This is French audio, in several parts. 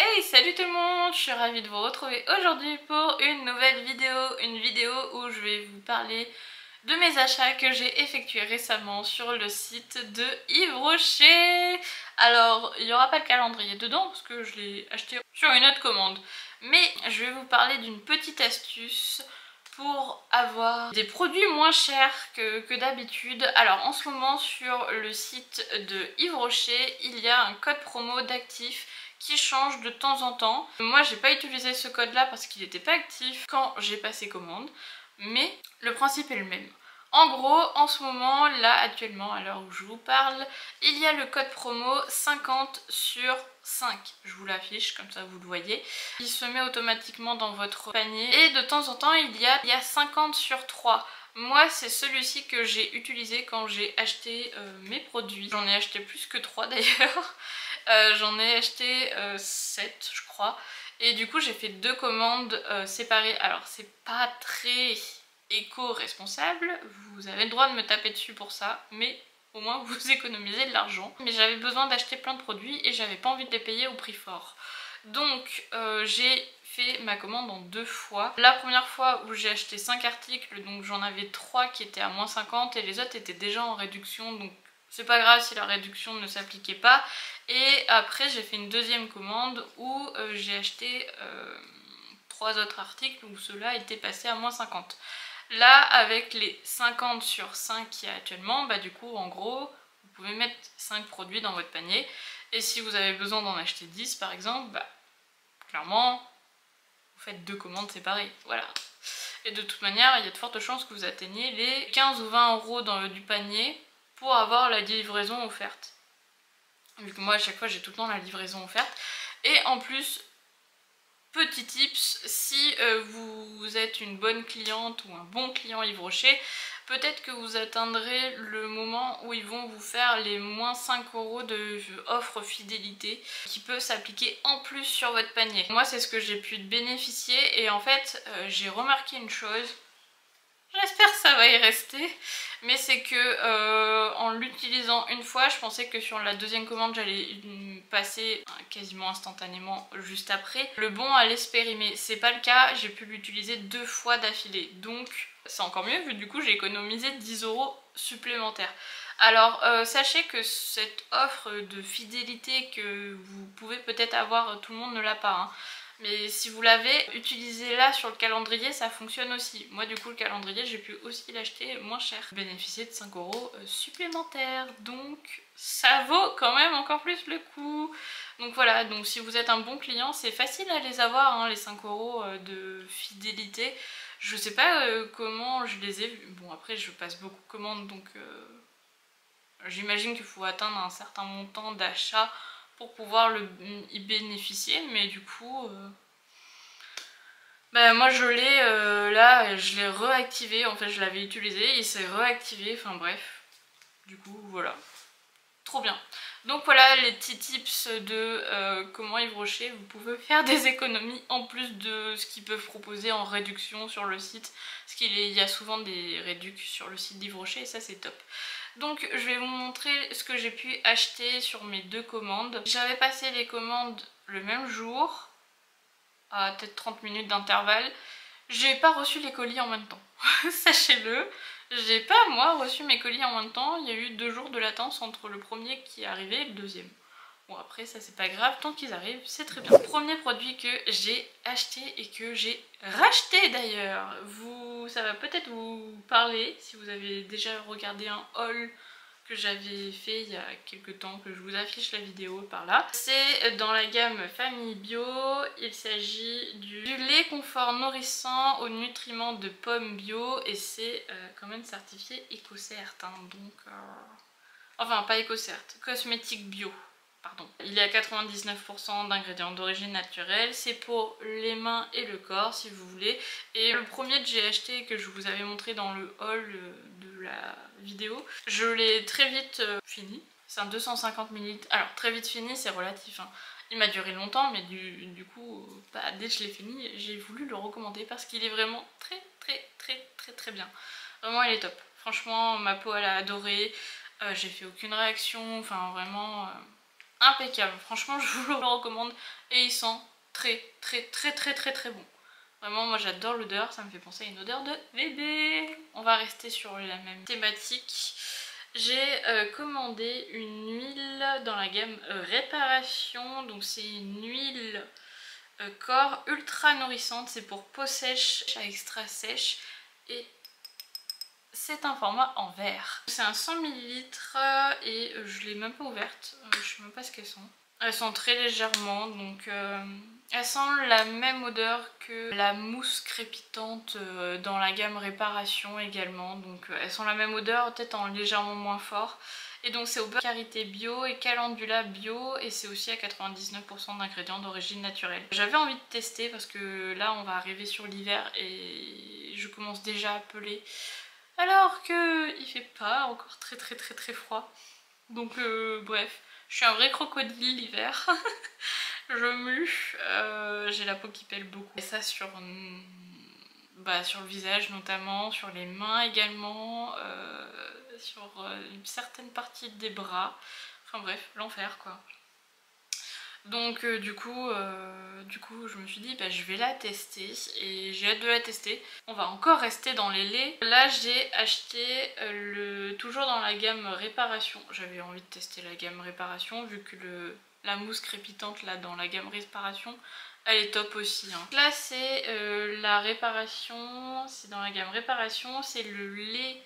Hey, salut tout le monde, je suis ravie de vous retrouver aujourd'hui pour une nouvelle vidéo, où je vais vous parler de mes achats que j'ai effectués récemment sur le site de Yves Rocher. Alors, il n'y aura pas le calendrier dedans parce que je l'ai acheté sur une autre commande, mais je vais vous parler d'une petite astuce pour avoir des produits moins chers que d'habitude. Alors en ce moment sur le site de Yves Rocher, il y a un code promo d'actif qui change de temps en temps. Moi j'ai pas utilisé ce code là parce qu'il n'était pas actif quand j'ai passé commande, mais le principe est le même. En gros, en ce moment, là actuellement, à l'heure où je vous parle, il y a le code promo 50 sur 5. Je vous l'affiche, comme ça vous le voyez. Il se met automatiquement dans votre panier et de temps en temps, il y a 50 sur 3. Moi, c'est celui-ci que j'ai utilisé quand j'ai acheté mes produits. J'en ai acheté plus que 3 d'ailleurs. J'en ai acheté 7 je crois. Et du coup j'ai fait deux commandes séparées. Alors c'est pas très éco-responsable, vous avez le droit de me taper dessus pour ça, mais au moins vous économisez de l'argent. Mais j'avais besoin d'acheter plein de produits et j'avais pas envie de les payer au prix fort. Donc j'ai fait ma commande en deux fois. La première fois où j'ai acheté 5 articles, donc j'en avais 3 qui étaient à moins 50 et les autres étaient déjà en réduction, donc c'est pas grave si la réduction ne s'appliquait pas. Et après j'ai fait une deuxième commande où j'ai acheté 3 autres articles où ceux-là étaient passés à moins 50. Là avec les 50 sur 5 qu'il y a actuellement, bah du coup en gros vous pouvez mettre 5 produits dans votre panier. Et si vous avez besoin d'en acheter 10 par exemple, bah clairement vous faites deux commandes séparées, voilà. Et de toute manière il y a de fortes chances que vous atteigniez les 15 ou 20 euros dans du panier pour avoir la livraison offerte. Vu que moi à chaque fois j'ai tout le temps la livraison offerte. Et en plus, petit tips, si vous êtes une bonne cliente ou un bon client Yves Rocher, peut-être que vous atteindrez le moment où ils vont vous faire les moins 5 euros de offre fidélité qui peut s'appliquer en plus sur votre panier. Moi c'est ce que j'ai pu bénéficier et en fait j'ai remarqué une chose. J'espère que ça va y rester, mais c'est que en l'utilisant une fois, je pensais que sur la deuxième commande j'allais passer quasiment instantanément juste après. Le bon allait se périmer, c'est pas le cas, j'ai pu l'utiliser deux fois d'affilée, donc c'est encore mieux vu du coup j'ai économisé 10 euros supplémentaires. Alors sachez que cette offre de fidélité que vous pouvez peut-être avoir, tout le monde ne l'a pas, hein. Mais si vous l'avez, utilisez-la sur le calendrier, ça fonctionne aussi. Moi du coup le calendrier j'ai pu aussi l'acheter moins cher. Bénéficier de 5 euros supplémentaires, donc ça vaut quand même encore plus le coup. Donc voilà, donc si vous êtes un bon client, c'est facile à les avoir, hein, les 5 euros de fidélité. Je sais pas comment je les ai vus. Bon après je passe beaucoup de commandes donc j'imagine qu'il faut atteindre un certain montant d'achat pour pouvoir y bénéficier, mais du coup bah moi je l'ai là, je l'ai réactivé, en fait je l'avais utilisé, il s'est réactivé, enfin bref, du coup voilà, trop bien. Donc voilà les petits tips de comment Yves Rocher vous pouvez faire des économies en plus de ce qu'ils peuvent proposer en réduction sur le site, parce qu'il y a souvent des réductions sur le site d'Yves Rocher et ça c'est top. Donc je vais vous montrer ce que j'ai pu acheter sur mes deux commandes. J'avais passé les commandes le même jour, à peut-être 30 minutes d'intervalle. J'ai pas reçu les colis en même temps, sachez-le. J'ai pas moi reçu mes colis en même temps, il y a eu 2 jours de latence entre le premier qui est arrivé et le deuxième. Bon après ça c'est pas grave, tant qu'ils arrivent c'est très bien. Premier produit que j'ai acheté et que j'ai racheté d'ailleurs, ça va peut-être vous parler si vous avez déjà regardé un haul que j'avais fait il y a quelques temps, que je vous affiche la vidéo par là. C'est dans la gamme Famille Bio, il s'agit du lait confort nourrissant aux nutriments de pommes bio et c'est quand même certifié EcoCert, hein, donc enfin pas EcoCert, cosmétique bio. Pardon. Il y a 99% d'ingrédients d'origine naturelle, c'est pour les mains et le corps si vous voulez. Et le premier que j'ai acheté, que je vous avais montré dans le haul de la vidéo, je l'ai très vite fini. C'est un 250 ml. Alors très vite fini c'est relatif, hein. Il m'a duré longtemps mais du coup bah, dès que je l'ai fini j'ai voulu le recommander parce qu'il est vraiment très bien. Vraiment il est top. Franchement ma peau elle a adoré, j'ai fait aucune réaction, enfin vraiment impeccable. Franchement, je vous le recommande et il sent très bon. Vraiment, moi j'adore l'odeur, ça me fait penser à une odeur de bébé. On va rester sur la même thématique. J'ai commandé une huile dans la gamme réparation. Donc c'est une huile corps ultra nourrissante. C'est pour peau sèche à extra sèche. Et c'est un format en verre. C'est un 100 ml et je l'ai même pas ouverte. Je sais même pas ce qu'elles sont. Elles sont très légèrement, donc elles sentent la même odeur que la mousse crépitante dans la gamme réparation également. Donc elles sont la même odeur, peut-être en légèrement moins fort. Et donc c'est au beurre de karité bio et calendula bio et c'est aussi à 99% d'ingrédients d'origine naturelle. J'avais envie de tester parce que là on va arriver sur l'hiver et je commence déjà à peler. Alors qu'il fait pas encore très froid. Donc bref, je suis un vrai crocodile l'hiver. Je mue, j'ai la peau qui pèle beaucoup. Et ça sur le visage notamment, sur les mains également, sur une certaine partie des bras. Enfin bref, l'enfer quoi. Donc du coup je me suis dit je vais la tester et j'ai hâte de la tester. On va encore rester dans les laits. Là j'ai acheté toujours dans la gamme réparation. J'avais envie de tester la gamme réparation vu que la mousse crépitante là dans la gamme réparation elle est top aussi. Hein. Là c'est la réparation, c'est dans la gamme réparation, c'est le lait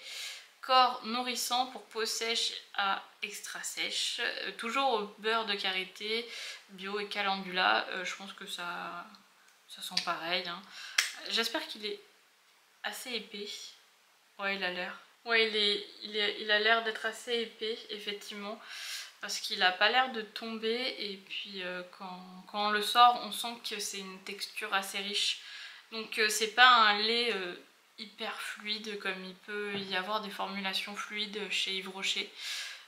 corps nourrissant pour peau sèche à extra sèche, toujours au beurre de karité, bio et calendula. Je pense que ça sent pareil. Hein. J'espère qu'il est assez épais. Ouais, il a l'air. Ouais, il a l'air d'être assez épais, effectivement, parce qu'il a pas l'air de tomber. Et puis quand on le sort, on sent que c'est une texture assez riche. Donc c'est pas un lait hyper fluide comme il peut y avoir des formulations fluides chez Yves Rocher.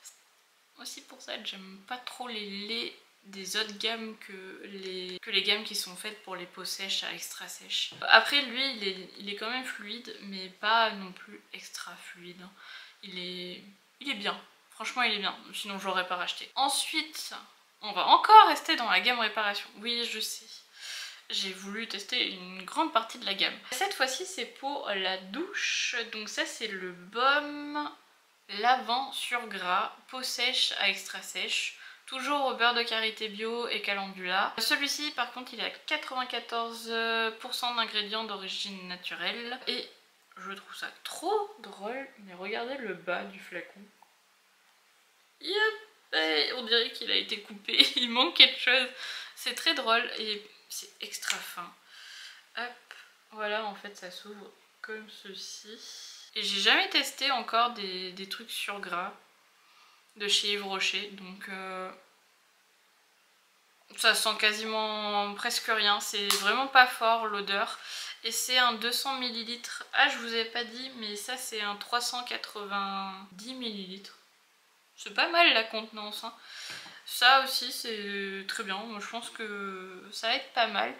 C'est aussi pour ça que j'aime pas trop les laits des autres gammes que les gammes qui sont faites pour les peaux sèches à extra sèches. Après lui il est quand même fluide mais pas non plus extra fluide. Il est bien, franchement il est bien, sinon je l'aurais pas racheté. Ensuite on va encore rester dans la gamme réparation. Oui je sais, j'ai voulu tester une grande partie de la gamme. Cette fois-ci c'est pour la douche, donc ça c'est le baume lavant sur gras, peau sèche à extra sèche, toujours au beurre de karité bio et calendula. Celui-ci par contre il est à 94% d'ingrédients d'origine naturelle et je trouve ça trop drôle, mais regardez le bas du flacon. Yep, on dirait qu'il a été coupé, il manque quelque chose. C'est très drôle et c'est extra fin. Hop, voilà, en fait ça s'ouvre comme ceci. Et j'ai jamais testé encore des trucs sur gras de chez Yves Rocher, donc ça sent quasiment presque rien, c'est vraiment pas fort l'odeur. Et c'est un 200 ml, ah je vous avais pas dit, mais ça c'est un 390 ml. C'est pas mal la contenance, hein. Ça aussi c'est très bien, moi je pense que ça va être pas mal.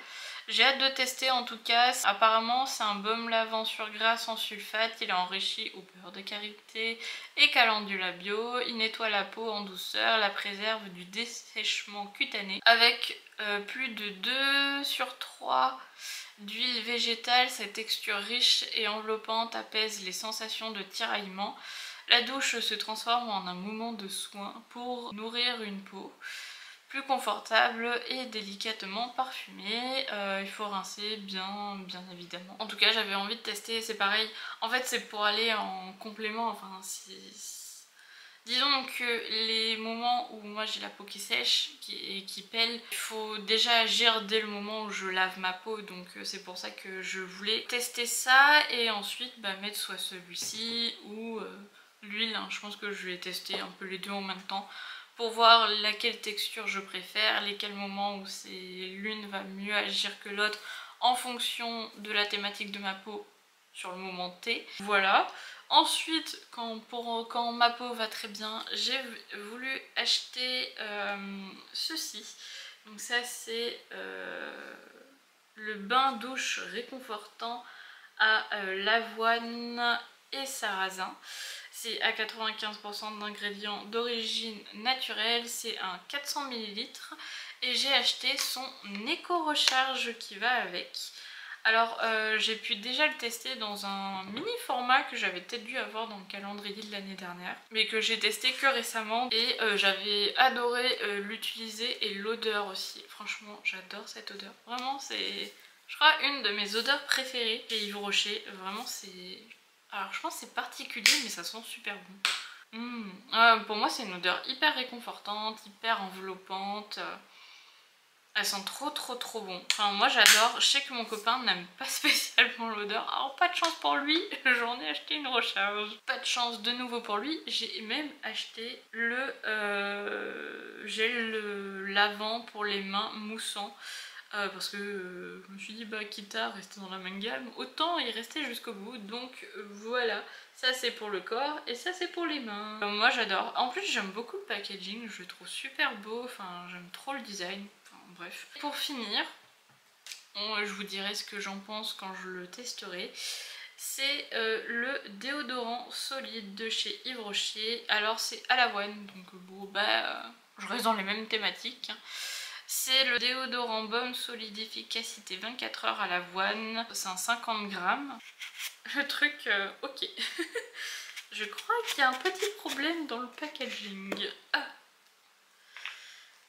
J'ai hâte de tester en tout cas. Apparemment c'est un baume lavant sur gras sans sulfate, il est enrichi au beurre de karité et calendula bio. Il nettoie la peau en douceur, la préserve du dessèchement cutané. Avec plus de 2/3 d'huile végétale, sa texture riche et enveloppante apaise les sensations de tiraillement. La douche se transforme en un moment de soin pour nourrir une peau plus confortable et délicatement parfumée. Il faut rincer bien évidemment. En tout cas j'avais envie de tester, c'est pareil. En fait c'est pour aller en complément, enfin disons que les moments où moi j'ai la peau qui sèche et qui pèle, il faut déjà agir dès le moment où je lave ma peau, donc c'est pour ça que je voulais tester ça et ensuite mettre soit celui-ci ou l'huile. Je pense que je vais tester un peu les deux en même temps pour voir laquelle texture je préfère, lesquels moments où l'une va mieux agir que l'autre en fonction de la thématique de ma peau sur le moment T. Voilà. Ensuite, quand ma peau va très bien, j'ai voulu acheter ceci. Donc ça c'est le bain douche réconfortant à l'avoine et sarrasin. C'est à 95% d'ingrédients d'origine naturelle, c'est un 400 ml et j'ai acheté son éco-recharge qui va avec. Alors j'ai pu déjà le tester dans un mini format que j'avais peut-être dû avoir dans le calendrier de l'année dernière, mais que j'ai testé que récemment et j'avais adoré l'utiliser et l'odeur aussi. Franchement j'adore cette odeur. Vraiment c'est, je crois, une de mes odeurs préférées chez Yves Rocher. Vraiment c'est... Alors je pense que c'est particulier mais ça sent super bon. Pour moi c'est une odeur hyper réconfortante, hyper enveloppante. Elle sent trop bon. Enfin moi j'adore. Je sais que mon copain n'aime pas spécialement l'odeur. Alors pas de chance pour lui, j'en ai acheté une recharge. Pas de chance de nouveau pour lui. J'ai même acheté le gel lavant pour les mains moussant. Parce que je me suis dit bah quitte à rester dans la même gamme, autant y rester jusqu'au bout. Donc voilà, ça c'est pour le corps et ça c'est pour les mains. Moi j'adore. En plus j'aime beaucoup le packaging, je le trouve super beau, enfin j'aime trop le design. Enfin, bref. Pour finir, je vous dirai ce que j'en pense quand je le testerai. C'est le déodorant solide de chez Yves Rocher. Alors c'est à l'avoine, donc bon bah je reste dans les mêmes thématiques. C'est le déodorant baume solide efficacité 24 heures à l'avoine. C'est un 50 grammes. Le truc, ok. Je crois qu'il y a un petit problème dans le packaging. Ah.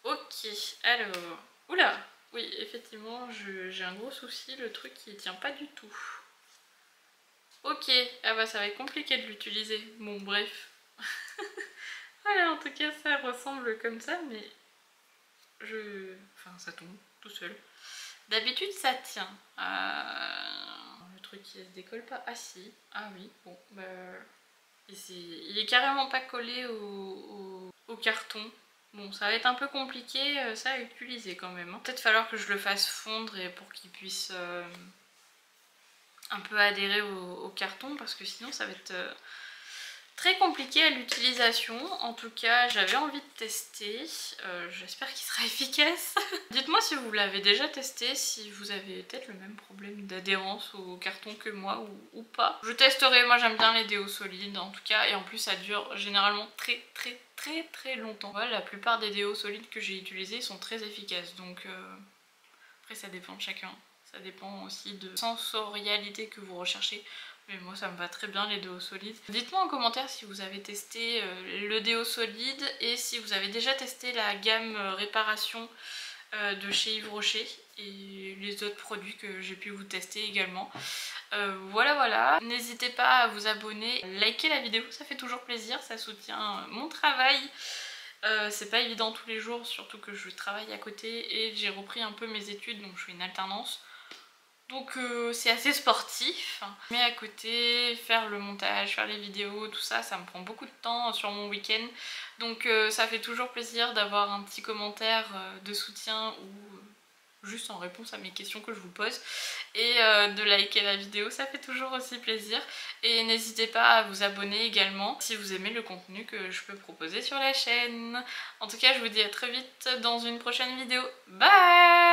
Ok, alors... Oula. Oui, effectivement, j'ai un gros souci. Le truc, il tient pas du tout. Ok, ah bah ça va être compliqué de l'utiliser. Bon, bref. Voilà, en tout cas, ça ressemble comme ça, mais... Enfin, ça tombe tout seul. D'habitude, ça tient. Le truc qui se décolle pas. Ah si. Ah oui. Bon, bah... Il est carrément pas collé au carton. Bon, ça va être un peu compliqué ça à utiliser quand même. Peut-être falloir que je le fasse fondre et pour qu'il puisse un peu adhérer au carton parce que sinon ça va être... très compliqué à l'utilisation. En tout cas j'avais envie de tester, j'espère qu'il sera efficace. Dites-moi si vous l'avez déjà testé, si vous avez peut-être le même problème d'adhérence au carton que moi ou pas. Je testerai, moi j'aime bien les déos solides en tout cas, et en plus ça dure généralement très longtemps. Voilà, la plupart des déos solides que j'ai utilisés sont très efficaces, donc après ça dépend de chacun. Ça dépend aussi de sensorialité que vous recherchez. Mais moi ça me va très bien les déos solides. Dites-moi en commentaire si vous avez testé le déo solide et si vous avez déjà testé la gamme réparation de chez Yves Rocher et les autres produits que j'ai pu vous tester également. Voilà. N'hésitez pas à vous abonner, liker la vidéo, ça fait toujours plaisir, ça soutient mon travail. C'est pas évident tous les jours, surtout que je travaille à côté et j'ai repris un peu mes études, donc je fais une alternance. Donc c'est assez sportif, mais à côté, faire le montage, faire les vidéos, tout ça, ça me prend beaucoup de temps sur mon week-end. Donc ça fait toujours plaisir d'avoir un petit commentaire de soutien ou juste en réponse à mes questions que je vous pose. Et de liker la vidéo, ça fait toujours aussi plaisir. Et n'hésitez pas à vous abonner également si vous aimez le contenu que je peux proposer sur la chaîne. En tout cas, je vous dis à très vite dans une prochaine vidéo. Bye!